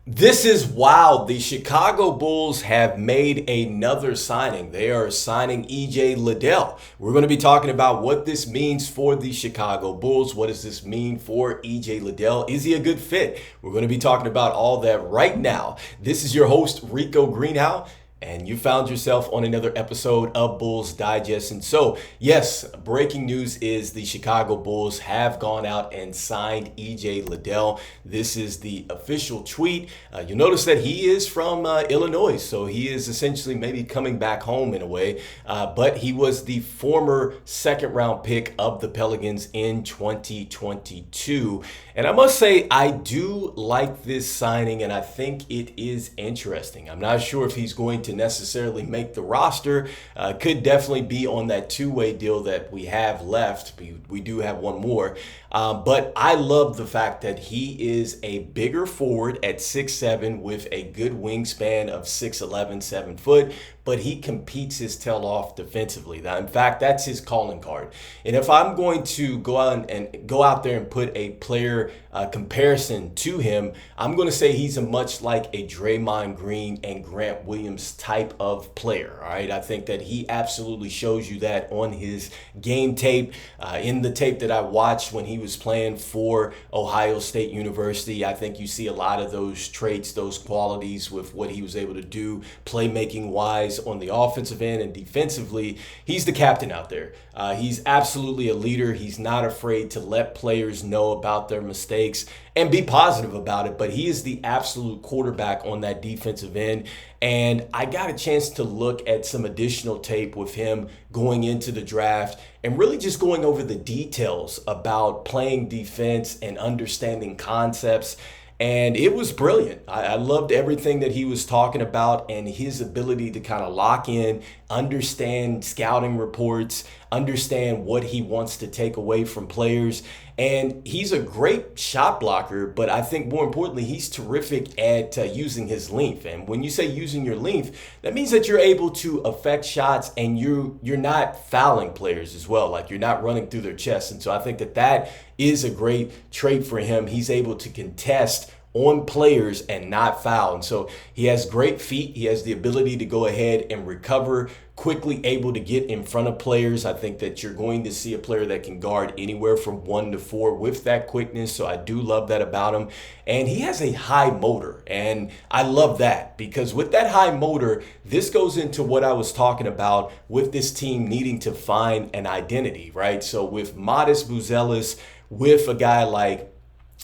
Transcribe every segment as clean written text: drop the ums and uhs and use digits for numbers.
This is wild. The Chicago Bulls have made another signing. They are signing EJ Liddel. We're going to be talking about what this means for the Chicago Bulls. What does this mean for EJ Liddel? Is he a good fit? We're going to be talking about all that right now. This is your host, Rico Greenhowe. And you found yourself on another episode of Bulls Digest. And so, yes, breaking news is the Chicago Bulls have gone out and signed EJ Liddel. This is the official tweet. You'll notice that he is from Illinois, so he is essentially maybe coming back home in a way. But he was the former second-round pick of the Pelicans in 2022. And I must say, I do like this signing, and I think it is interesting. I'm not sure if he's going to necessarily make the roster. Could definitely be on that two-way deal that we have left. We do have one more. But I love the fact that he is a bigger forward at 6'7" with a good wingspan of 6'11", 7 foot. But he competes his tail off defensively. In fact, that's his calling card. And if I'm going to go out there and put a player comparison to him, I'm going to say he's much like a Draymond Green and Grant Williams type of player. All right, I think that he absolutely shows you that on his game tape, in the tape that I watched when he was playing for Ohio State University. I think you see a lot of those traits, those qualities with what he was able to do, playmaking wise on the offensive end and defensively. He's the captain out there. He's absolutely a leader. He's not afraid to let players know about their mistakes and be positive about it. But he is the absolute quarterback on that defensive end. And I got a chance to look at some additional tape with him going into the draft and really just going over the details about playing defense and understanding concepts. And it was brilliant. I loved everything that he was talking about and his ability to kind of lock in, understand scouting reports, understand what he wants to take away from players. And he's a great shot blocker, but I think more importantly, he's terrific at using his length. And when you say using your length, that means that you're able to affect shots and you're not fouling players as well. Like you're not running through their chest. And so I think that is a great trait for him. He's able to contest on players and not foul. And so he has great feet. He has the ability to go ahead and recover quickly, able to get in front of players. I think that you're going to see a player that can guard anywhere from 1 to 4 with that quickness. So I do love that about him. And he has a high motor. And I love that because with that high motor, this goes into what I was talking about with this team needing to find an identity, right? So with Modest Buzelis, with a guy like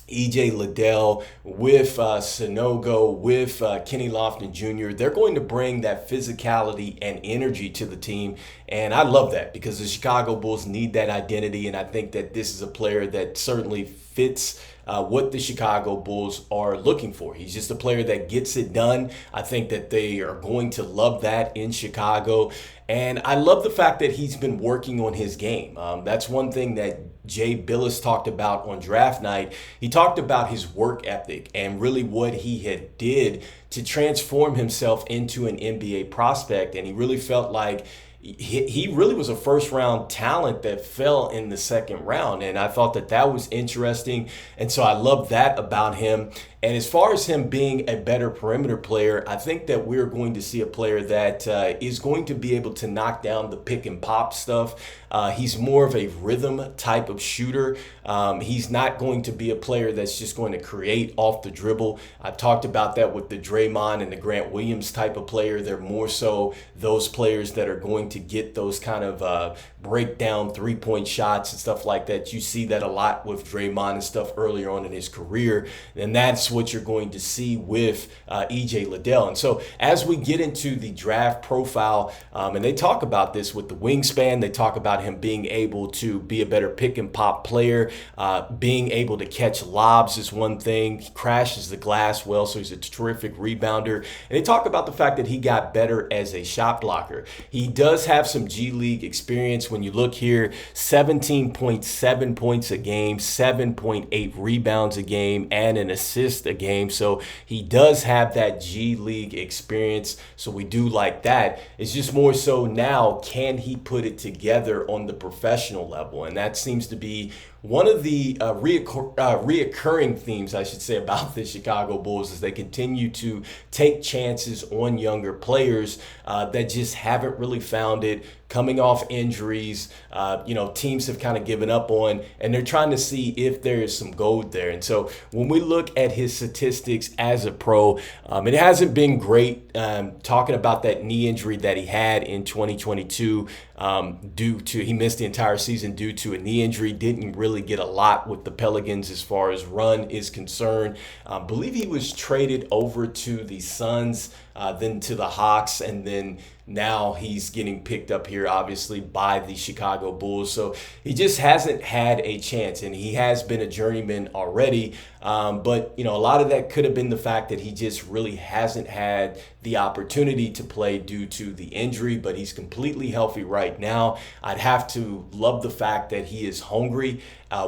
EJ Liddel, with Sanogo, with Kenny Lofton Jr., they're going to bring that physicality and energy to the team. And I love that because the Chicago Bulls need that identity. And I think that this is a player that certainly fits what the Chicago Bulls are looking for. He's just a player that gets it done. I think that they are going to love that in Chicago. And I love the fact that he's been working on his game. That's one thing that Jay Billis talked about on draft night. He talked about his work ethic and really what he had did to transform himself into an NBA prospect. And he really felt like he really was a first round talent that fell in the second round. And I thought that was interesting. And so I love that about him. And as far as him being a better perimeter player, I think that we're going to see a player that is going to be able to knock down the pick and pop stuff. He's more of a rhythm type of shooter. He's not going to be a player that's just going to create off the dribble. I talked about that with the Draymond and the Grant Williams type of player. They're more so those players that are going to get those kind of breakdown three-point shots and stuff like that. You see that a lot with Draymond and stuff earlier on in his career. And that's what you're going to see with EJ Liddel. And so as we get into the draft profile, and they talk about this with the wingspan, they talk about him being able to be a better pick and pop player, being able to catch lobs is one thing. He crashes the glass well, so he's a terrific rebounder. And they talk about the fact that he got better as a shot blocker. He does have some G League experience. When you look here, 17.7 points a game, 7.8 rebounds a game, and an assist a game. So he does have that G League experience. So we do like that. It's just more so now, can he put it together on the professional level? And that seems to be one of the reoccurring themes, I should say, about the Chicago Bulls is they continue to take chances on younger players that just haven't really found it. Coming off injuries, teams have kind of given up on, and they're trying to see if there is some gold there. And so when we look at his statistics as a pro, it hasn't been great. Talking about that knee injury that he had in 2022, he missed the entire season due to a knee injury. Didn't really get a lot with the Pelicans as far as run is concerned. I believe he was traded over to the Suns, then to the Hawks, and then now he's getting picked up here, obviously, by the Chicago Bulls. So he just hasn't had a chance, and he has been a journeyman already. But a lot of that could have been the fact that he just really hasn't had the opportunity to play due to the injury, but he's completely healthy right now. I'd have to love the fact that he is hungry,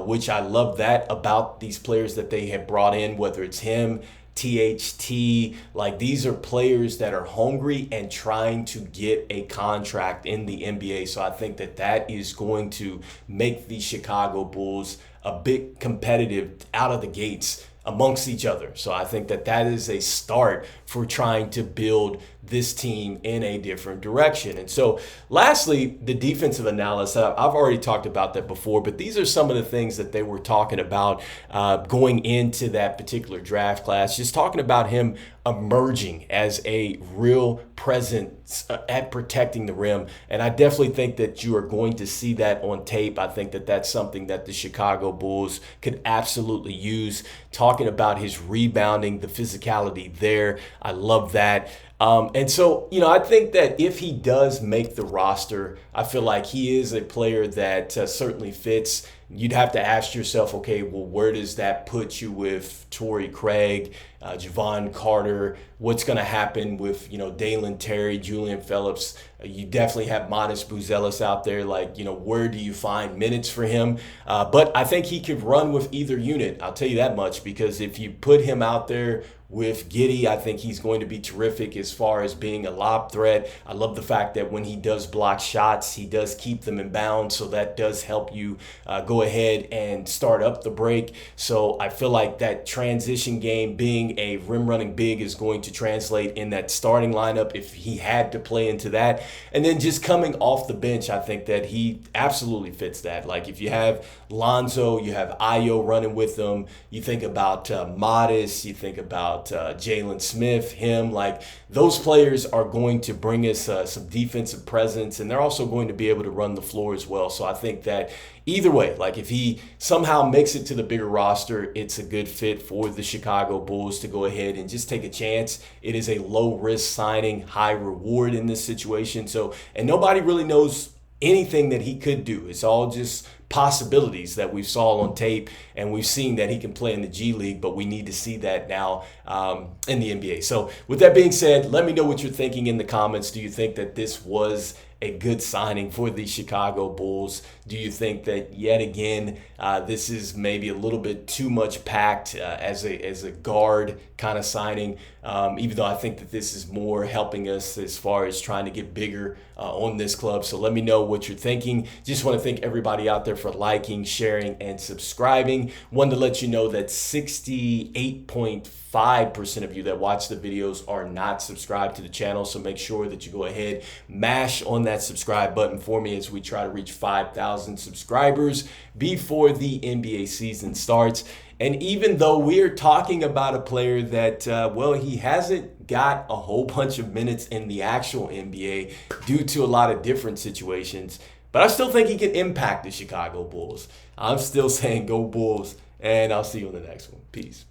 which I love that about these players that they have brought in, whether it's him, THT, like these are players that are hungry and trying to get a contract in the NBA. So I think that is going to make the Chicago Bulls a bit competitive out of the gates amongst each other. So I think that is a start for trying to build this team in a different direction. And so lastly, the defensive analysis, I've already talked about that before, but these are some of the things that they were talking about going into that particular draft class, just talking about him emerging as a real presence at protecting the rim. And I definitely think that you are going to see that on tape. I think that that's something that the Chicago Bulls could absolutely use. Talking about his rebounding, the physicality there. I love that. And so, I think that if he does make the roster, I feel like he is a player that certainly fits. You'd have to ask yourself, okay, well, where does that put you with Torrey Craig, Javon Carter? What's going to happen with, Dalen Terry, Julian Phillips? You definitely have Modest Buzelis out there. Where do you find minutes for him? But I think he could run with either unit. I'll tell you that much, because if you put him out there with Giddey, I think he's going to be terrific as far as being a lob threat. I love the fact that when he does block shots, he does keep them in bounds, so that does help you go ahead and start up the break. So I feel like that transition game, being a rim running big, is going to translate in that starting lineup if he had to play into that. And then just coming off the bench, I think that he absolutely fits that. Like if you have Lonzo, you have Ayo running with them, you think about Modest, you think about Jalen Smith, him, like those players are going to bring us some defensive presence, and they're also going to be able to run the floor as well. So I think that either way, like if he somehow makes it to the bigger roster, it's a good fit for the Chicago Bulls to go ahead and just take a chance. It is a low risk signing, high reward in this situation. So, and nobody really knows anything that he could do. It's all just possibilities that we saw on tape, and we've seen that he can play in the G League, but we need to see that now in the NBA. So with that being said, let me know what you're thinking in the comments. Do you think that this was a good signing for the Chicago Bulls? Do you think that yet again this is maybe a little bit too much packed as a guard kind of signing, even though I think that this is more helping us as far as trying to get bigger on this club? So let me know what you're thinking. Just want to thank everybody out there for liking, sharing, and subscribing. Wanted to let you know that 68.5% of you that watch the videos are not subscribed to the channel, so make sure that you go ahead, mash on that subscribe button for me as we try to reach 5,000 subscribers before the NBA season starts. And even though we're talking about a player that, he hasn't got a whole bunch of minutes in the actual NBA due to a lot of different situations, but I still think he can impact the Chicago Bulls. I'm still saying go Bulls, and I'll see you in the next one. Peace.